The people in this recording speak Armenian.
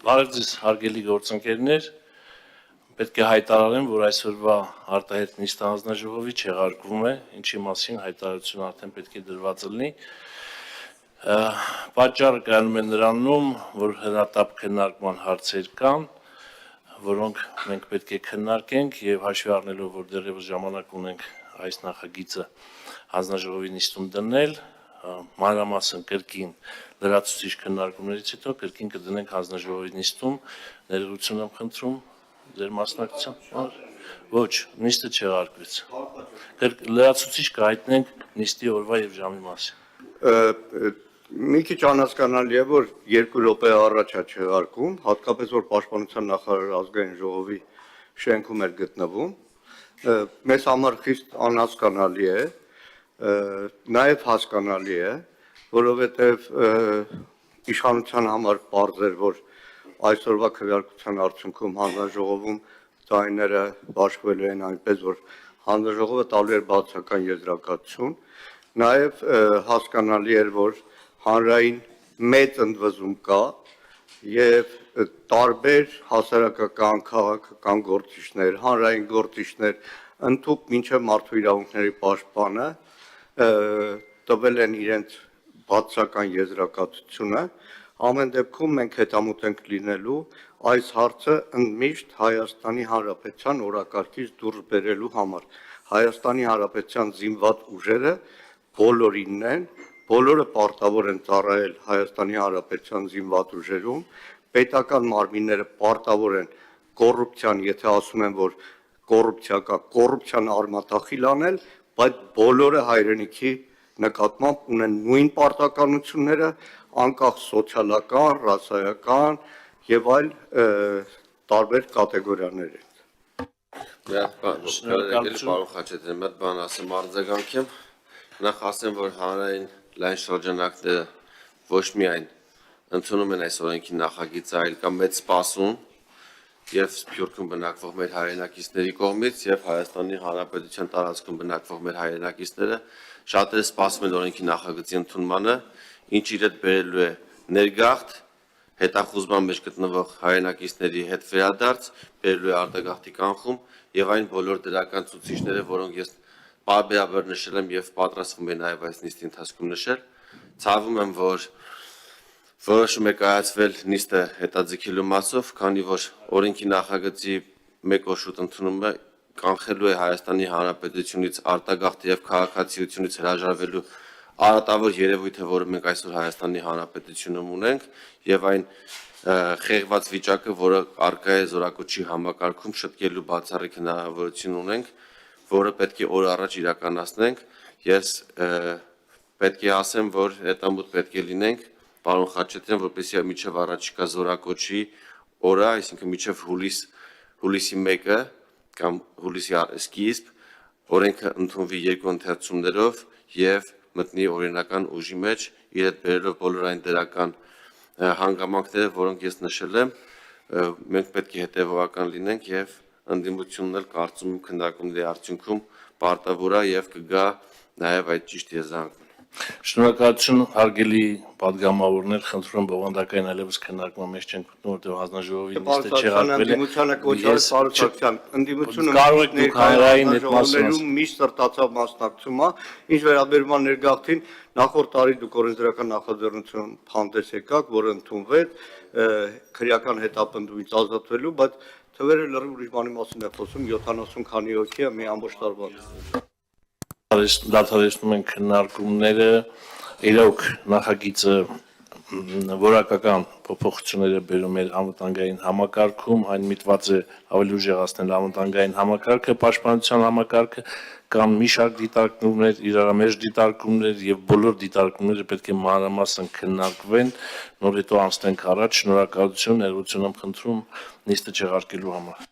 Բարև ձեզ հարգելի գործընկերներ, պետք է հայտարարեմ, որ այսօրվա արտահերթ նիստը հանձնաժողովի չեղարկվում է, ինչի մասին հայտարարություն արդեն պետք է դրված լինի։ Պատճառը կայանում է նրանում, որ հրատապ քննարկման հարցեր կան, որոնք մենք պետք է քննարկենք եւ հաշվի առնելով, որ դեռևս ժամանակ ունենք այս նախագիծը հանձնաժողովի նիստում դնել, մանրամասն կրկին լրացուցիչ քննարկումներից հետո կրկին կդնենք հանձնաժողովի նիստում, ներողություն եմ խնդրում ձեր մասնակցությամբ։ Ոչ, նիստը չեղարկվեց։ Լրացուցիչ կհայտնենք նիստի օրվա եւ ժամի մասին։ Մի քիչ անհասկանալի է, որ 2 րոպե առաջ է չեղարկում, հատկապես որ Պաշտպանության նախարար ազգային ժողովի շենքում էր գտնվում։ Մեզ համար խիստ անհասկանալի է, նաև հասկանալի է, որովհետև իշխանության համար պարզ էր, որ այսօրվա քվեարկության արդյունքում հանձնաժողովում ձայները բաշխվելու են այնպես, որ հանձնաժողովը տալու էր բացական եզրակացություն, նաև հասկանալի էր, որ հանրային մեծ ընդվզում կա եւ տարբեր հասարակական, քաղաքական գործիչներ, հանրային գործիչներ, ընդհանուր մինչև մարդու իրավունքների պաշտպանը տվել են իրենց բացական եզրակացությունը, ամեն դեպքում մենք հետամուտ ենք լինելու այս հարցը ընդմիշտ Հայաստանի Հանրապետության օրակարգից դուրս բերելու համար։ Հայաստանի Հանրապետության զինված ուժերը բոլորինն են, բոլորը պարտավոր են ծառայել Հայաստանի Հանրապետության զինված ուժերում, պետական մարմինները պարտավոր են կոռուպցիան, եթե ասում են, որ կոռուպցիա կա, կոռուպցիան արմատախիլ անել, բայց բոլորը հայրենիքի նկատմամբ ունեն նույն պարտականությունները, անկախ սոցիալական, ռասայական եւ այլ տարբեր կատեգորիաներ են։ Պարոն Խաչատրյան, մի բան ասեմ արձագանքեմ, նախ ասեմ, որ հանրային լայն շրջանակները ոչ միայն ընդունում են այս օրենքի նախագիծը, այլ կա մեծ սպասում եւ Սփյուռքում բնակվող մեր հայրենակիցների կողմից եւ Հայաստանի Հանրապետության տարածքում բնակվող մեր հայրենակիցները շատերը սպասում են օրենքի նախագծի ընդունմանը, ինչ իր հետ բերելու է ներգաղթ, հետախուզման մեջ գտնվող հայրենակիցների հետ վերադարձ, բերելու է արտագաղթի կանխում եւ այն բոլոր դրական ցուցիչները, որոնք ես պարբերաբար նշել եմ եւ պատրաստվում եմ նաեւ այս նիստի ընթացքում նշել, ցավում եմ, որ որոշում է կայացվել նիստը հետաձգելու մասով, քանի որ օրենքի նախագծի մեկ օր շուտ ընդունումը կանխելու է Հայաստանի Հանրապետությունից արտագաղթի եւ քաղաքացիությունից հրաժարվելու արատավոր երևույթը, որը մենք այսօր Հայաստանի Հանրապետությունում ունենք, եւ այն խեղված վիճակը, որը արկա է զորակոչի համակարգում շտկելու բացառիկ հնարավորություն ունենք, որը պետք է օր առաջ իրականացնենք։ Ես պետք է ասեմ, որ հետամուտ պետք է լինենք պարոն Խաչատրյան, որպեսզի միջև առաջիկա զորակոչի օրը, այսինքն միջև հուլիսի 1-ը կամ հուլիսի սկիզբ օրենքը ընդունվի 2 ընթերցումներով եւ մտնի օրինական ուժի մեջ, իր հետ բերելով բոլոր այն դրական հանգամանքները, որոնք ես նշել եմ, մենք պետք է հետեւողական լինենք եւ ընդդիմությունն էլ կարծում եմ քննարկումների արդյունքում պարտավոր է եւ կգա նաեւ այդ ճիշտ եզրանքն։ Շնորհակալություն հարգելի պատգամավորներ, խնդրում եմ բովանդակային այլևս քննարկման մեջ չենք մտնում, որտեղ հանձնաժողովի նիստը չեղարկվել է։ Ընդդիմությանը կոչած Սարսակյան, ընդդիմությունը կարող եք դուք հանրային այդ մասը միշտ սրտացավ մասնակցում է, ինչ վերաբերում է ներգաղթին, նախորդ տարի դուք օրենսդրական նախաձեռնություն հանդես եկաք, որը ընդունվեց քրեական հետապնդումից ազատվելու, բայց թվերը լրիվ ուրիշ բանի մասին է խոսում, 70 քանի հոգի է մի ամբողջ տարվա։ Դադարեցնում են քննարկումները, իրոք նախագիծը որակական փոփոխություններ է բերում մեր անվտանգային համակարգում, այն միտված է ավելի ուժեղացնել անվտանգային համակարգը, պաշտպանության համակարգը, կան մի շարք դիտարկումներ, իրարամերժ դիտարկումներ եւ բոլոր դիտարկումները պետք է մանրամասն քննարկվեն, նոր հետո անցնենք առաջ, շնորհակալություն, ներողություն եմ խնդրում նիստը չեղարկելու համար։